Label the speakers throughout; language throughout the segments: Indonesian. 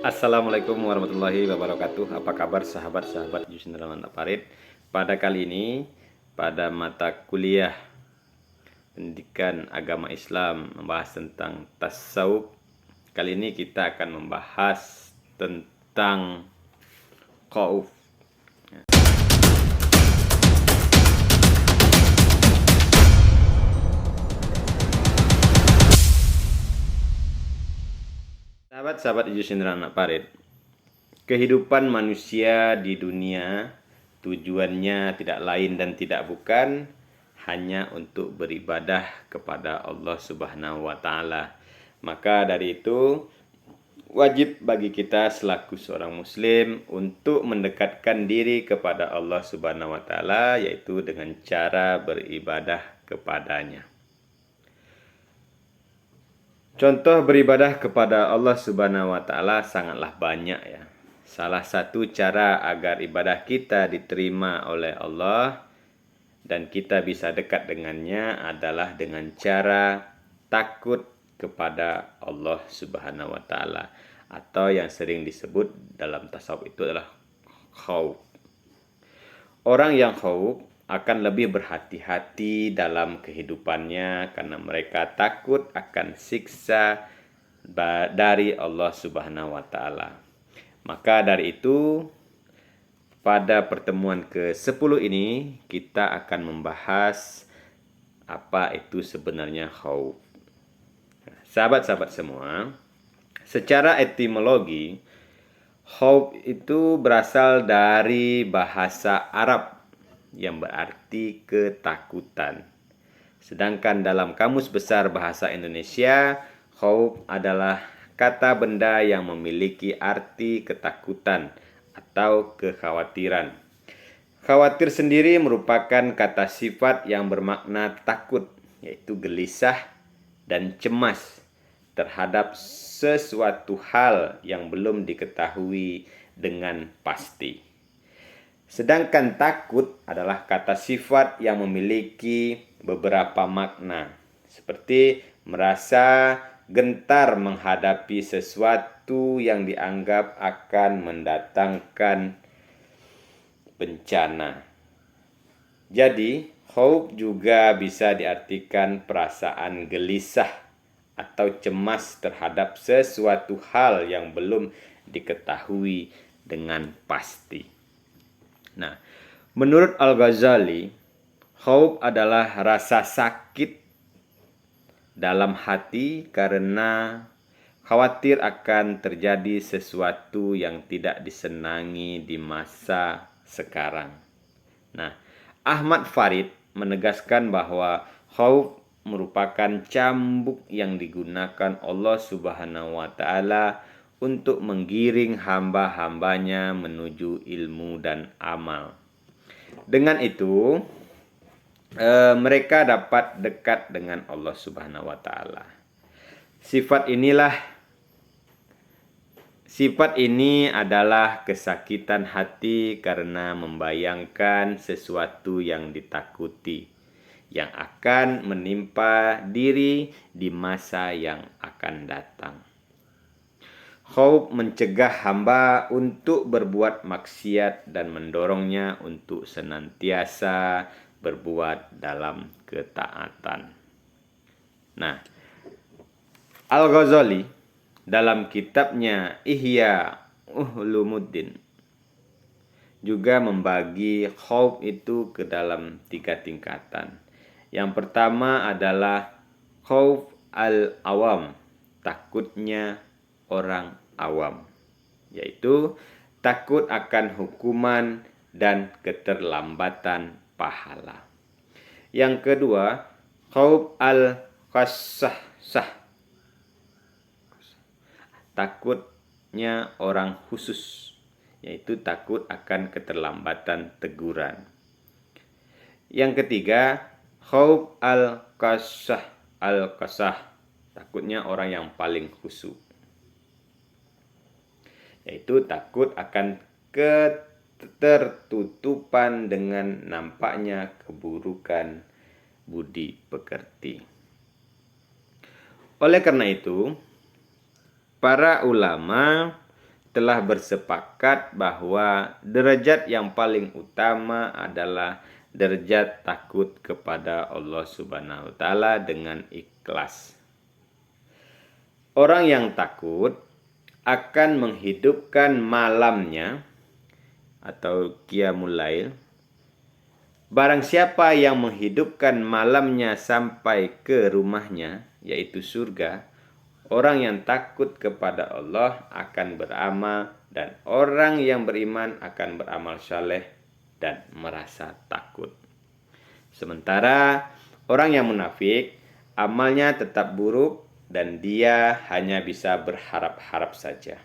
Speaker 1: Assalamualaikum warahmatullahi wabarakatuh. Apa kabar sahabat-sahabat Yusndraman Parit? Pada kali ini, pada mata kuliah Pendidikan Agama Islam membahas tentang tasawuf. Kali ini kita akan membahas tentang khauf. Sahabat-sahabat Yusndraman Parit, kehidupan manusia di dunia tujuannya tidak lain dan tidak bukan hanya untuk beribadah kepada Allah Subhanahu wa taala. Maka dari itu wajib bagi kita selaku seorang muslim untuk mendekatkan diri kepada Allah Subhanahu wa taala, yaitu dengan cara beribadah kepadanya. Contoh beribadah kepada Allah Subhanahu wa taala sangatlah banyak ya. Salah satu cara agar ibadah kita diterima oleh Allah dan kita bisa dekat dengannya adalah dengan cara takut kepada Allah Subhanahu wa taala, atau yang sering disebut dalam tasawuf itu adalah khauf. Orang yang khauf akan lebih berhati-hati dalam kehidupannya karena mereka takut akan siksa dari Allah Subhanahu wa taala. Maka dari itu, pada pertemuan ke-10 ini kita akan membahas apa itu sebenarnya khauf. Sahabat-sahabat semua, secara etimologi khauf itu berasal dari bahasa Arab yang berarti ketakutan. Sedangkan dalam Kamus Besar Bahasa Indonesia, khauf adalah kata benda yang memiliki arti ketakutan atau kekhawatiran. Khawatir sendiri merupakan kata sifat yang bermakna takut, yaitu gelisah dan cemas terhadap sesuatu hal yang belum diketahui dengan pasti. Sedangkan takut adalah kata sifat yang memiliki beberapa makna, seperti merasa gentar menghadapi sesuatu yang dianggap akan mendatangkan bencana. Jadi, khauf juga bisa diartikan perasaan gelisah atau cemas terhadap sesuatu hal yang belum diketahui dengan pasti. Nah, menurut Al-Ghazali, khauf adalah rasa sakit dalam hati karena khawatir akan terjadi sesuatu yang tidak disenangi di masa sekarang. Nah, Ahmad Farid menegaskan bahwa khauf merupakan cambuk yang digunakan Allah Subhanahu wa taala untuk menggiring hamba-hambanya menuju ilmu dan amal. Dengan itu, mereka dapat dekat dengan Allah Subhanahu wa taala. Sifat ini adalah kesakitan hati karena membayangkan sesuatu yang ditakuti yang akan menimpa diri di masa yang akan datang. Khauf mencegah hamba untuk berbuat maksiat dan mendorongnya untuk senantiasa berbuat dalam ketaatan. Nah, Al-Ghazali dalam kitabnya Ihya Ulumuddin juga membagi khauf itu ke dalam 3 tingkatan. Yang pertama adalah khauf al-awam, takutnya orang awam, yaitu takut akan hukuman dan keterlambatan pahala. Yang kedua, khauf al-khassah, takutnya orang khusus, yaitu takut akan keterlambatan teguran. Yang ketiga, khauf al-qasah, takutnya orang yang paling khusyuk, yaitu takut akan ketertutupan dengan nampaknya keburukan budi pekerti. Oleh karena itu, para ulama telah bersepakat bahwa derajat yang paling utama adalah derajat takut kepada Allah Subhanahu wa taala dengan ikhlas. Orang yang takut akan menghidupkan malamnya atau qiyamul lail. Barang siapa yang menghidupkan malamnya sampai ke rumahnya, yaitu surga, orang yang takut kepada Allah akan beramal, dan orang yang beriman akan beramal saleh dan merasa takut. Sementara orang yang munafik, amalnya tetap buruk dan dia hanya bisa berharap-harap saja.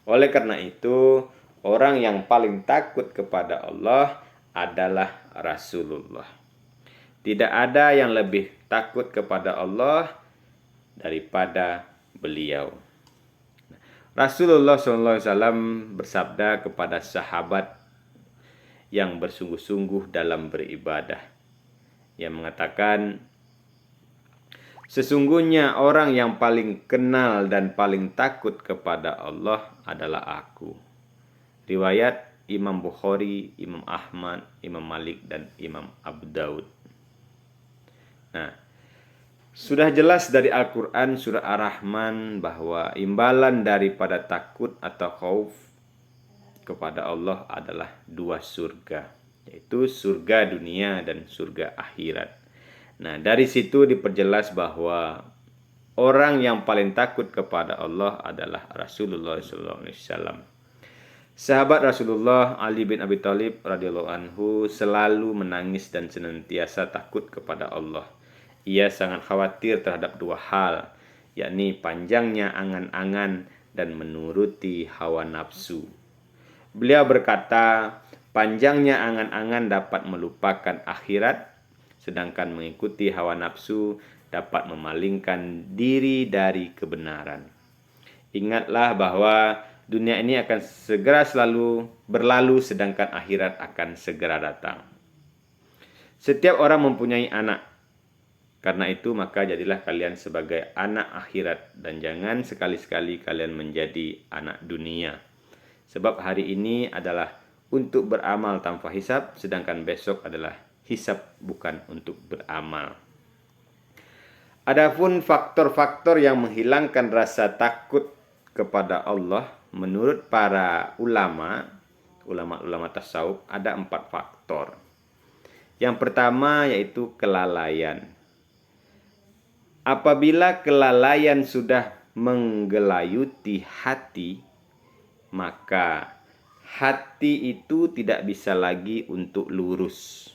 Speaker 1: Oleh karena itu, orang yang paling takut kepada Allah adalah Rasulullah. Tidak ada yang lebih takut kepada Allah daripada beliau. Rasulullah SAW bersabda kepada sahabat yang bersungguh-sungguh dalam beribadah, yang mengatakan, sesungguhnya orang yang paling kenal dan paling takut kepada Allah adalah aku. Riwayat Imam Bukhari, Imam Ahmad, Imam Malik, dan Imam Abu Daud. Nah, sudah jelas dari Al-Quran surah Ar-Rahman bahwa imbalan daripada takut atau khauf kepada Allah adalah dua surga, yaitu surga dunia dan surga akhirat. Nah, dari situ diperjelas bahwa orang yang paling takut kepada Allah adalah Rasulullah SAW. Sahabat Rasulullah Ali bin Abi Thalib radhiyallahu anhu selalu menangis dan senantiasa takut kepada Allah. Ia sangat khawatir terhadap dua hal, yakni panjangnya angan-angan dan menuruti hawa nafsu. Beliau berkata, panjangnya angan-angan dapat melupakan akhirat, sedangkan mengikuti hawa nafsu dapat memalingkan diri dari kebenaran. Ingatlah bahwa dunia ini akan segera berlalu, sedangkan akhirat akan segera datang. Setiap orang mempunyai anak. Karena itu maka jadilah kalian sebagai anak akhirat, dan jangan sekali-sekali kalian menjadi anak dunia. Sebab hari ini adalah untuk beramal tanpa hisab, sedangkan besok adalah hisab bukan untuk beramal. Adapun faktor-faktor yang menghilangkan rasa takut kepada Allah, menurut para ulama tasawuf, ada 4 faktor. Yang pertama yaitu kelalaian. Apabila kelalaian sudah menggelayuti hati, maka hati itu tidak bisa lagi untuk lurus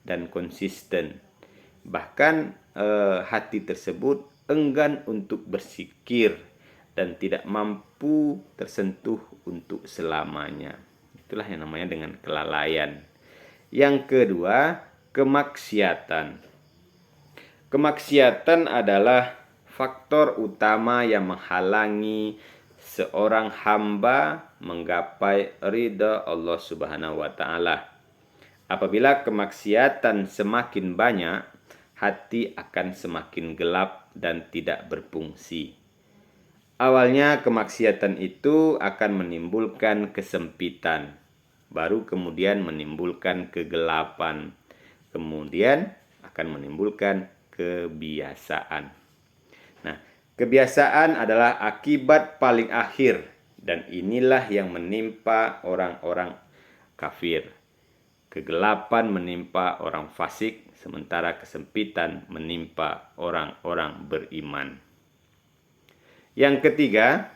Speaker 1: dan konsisten. Bahkan hati tersebut enggan untuk bersikir dan tidak mampu tersentuh untuk selamanya. Itulah yang namanya dengan kelalaian. Yang kedua, kemaksiatan. Kemaksiatan adalah faktor utama yang menghalangi seorang hamba menggapai ridha Allah Subhanahu wa taala. Apabila kemaksiatan semakin banyak, hati akan semakin gelap dan tidak berfungsi. Awalnya kemaksiatan itu akan menimbulkan kesempitan, baru kemudian menimbulkan kegelapan, kemudian akan menimbulkan kebiasaan. Nah, kebiasaan adalah akibat paling akhir, dan inilah yang menimpa orang-orang kafir. Kegelapan menimpa orang fasik, sementara kesempitan menimpa orang-orang beriman. Yang ketiga,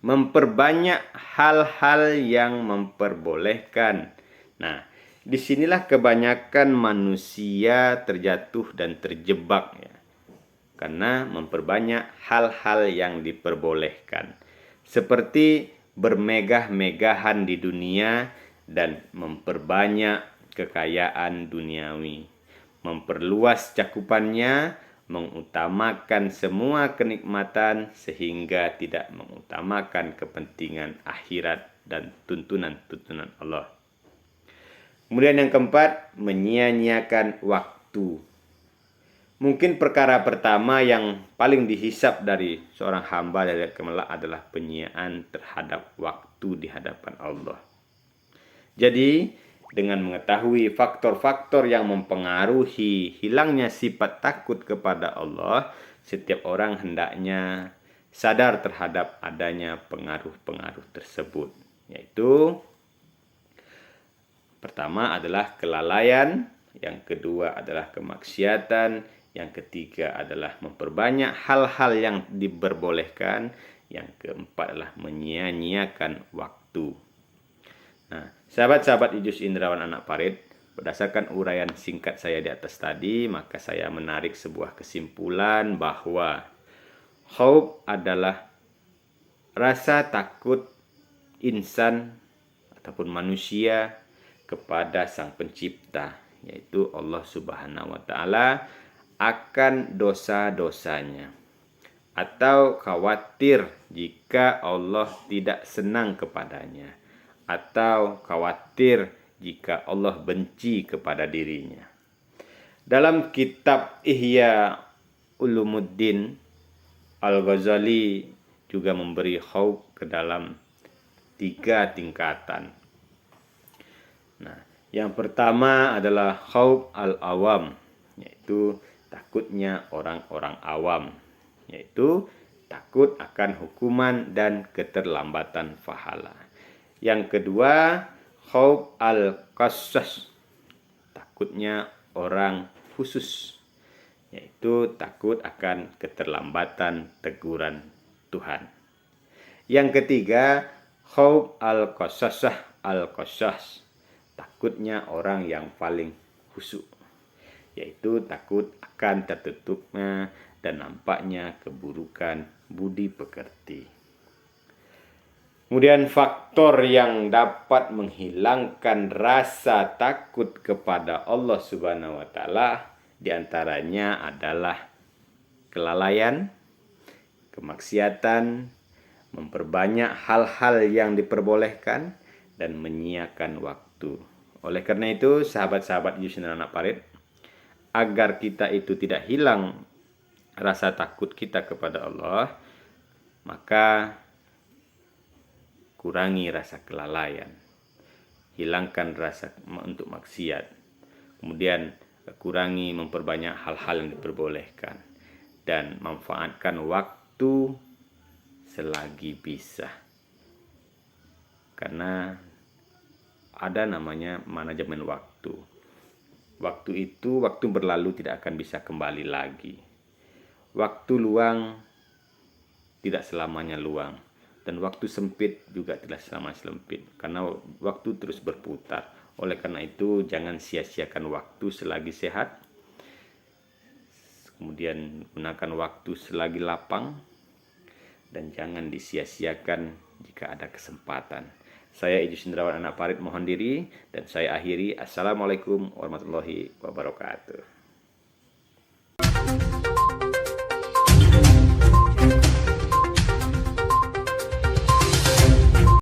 Speaker 1: memperbanyak hal-hal yang memperbolehkan. Nah, disinilah kebanyakan manusia terjatuh dan terjebak ya. Karena memperbanyak hal-hal yang diperbolehkan. Seperti bermegah-megahan di dunia dan memperbanyak kekayaan duniawi. Memperluas cakupannya, mengutamakan semua kenikmatan sehingga tidak mengutamakan kepentingan akhirat dan tuntunan-tuntunan Allah. Kemudian yang keempat, menyia-nyiakan waktu. Mungkin perkara pertama yang paling dihisap dari seorang hamba dari kemelak adalah penyiaan terhadap waktu di hadapan Allah. Jadi, dengan mengetahui faktor-faktor yang mempengaruhi hilangnya sifat takut kepada Allah, setiap orang hendaknya sadar terhadap adanya pengaruh-pengaruh tersebut, yaitu pertama adalah kelalaian, yang kedua adalah kemaksiatan, yang ketiga adalah memperbanyak hal-hal yang diperbolehkan, yang keempat adalah menyia-nyiakan waktu. Nah, sahabat-sahabat Ijus Indrawan anak Parit, berdasarkan uraian singkat saya di atas tadi, maka saya menarik sebuah kesimpulan bahwa khauf adalah rasa takut insan ataupun manusia kepada Sang Pencipta, yaitu Allah Subhanahu wa taala, akan dosa-dosanya, atau khawatir jika Allah tidak senang kepadanya, atau khawatir jika Allah benci kepada dirinya. Dalam kitab Ihya Ulumuddin, Al-Ghazali juga memberi khauf ke dalam 3 tingkatan. Nah, yang pertama adalah khauf al-awam, yaitu takutnya orang-orang awam, yaitu takut akan hukuman dan keterlambatan pahala. Yang kedua, khauf al-qassas, takutnya orang khusus, yaitu takut akan keterlambatan teguran Tuhan. Yang ketiga, khauf al-qassasah al-qassas, takutnya orang yang paling khusyuk, yaitu takut akan tertutupnya dan nampaknya keburukan budi pekerti. Kemudian faktor yang dapat menghilangkan rasa takut kepada Allah Subhanahu wa taala diantaranya adalah kelalaian, kemaksiatan, memperbanyak hal-hal yang diperbolehkan, dan menyiakan waktu. Oleh karena itu, sahabat-sahabat Ijus Indrawan anak Parit, agar kita itu tidak hilang rasa takut kita kepada Allah, maka kurangi rasa kelalaian, hilangkan rasa untuk maksiat, kemudian kurangi memperbanyak hal-hal yang diperbolehkan, dan manfaatkan waktu selagi bisa. Karena ada namanya manajemen waktu. Waktu itu, waktu berlalu tidak akan bisa kembali lagi. Waktu luang tidak selamanya luang, dan waktu sempit juga tidak selamanya sempit, karena waktu terus berputar. Oleh karena itu, jangan sia-siakan waktu selagi sehat, kemudian gunakan waktu selagi lapang, dan jangan disia-siakan jika ada kesempatan. Saya Ijus Indrawan anak Parit mohon diri, dan saya akhiri. Assalamualaikum warahmatullahi wabarakatuh.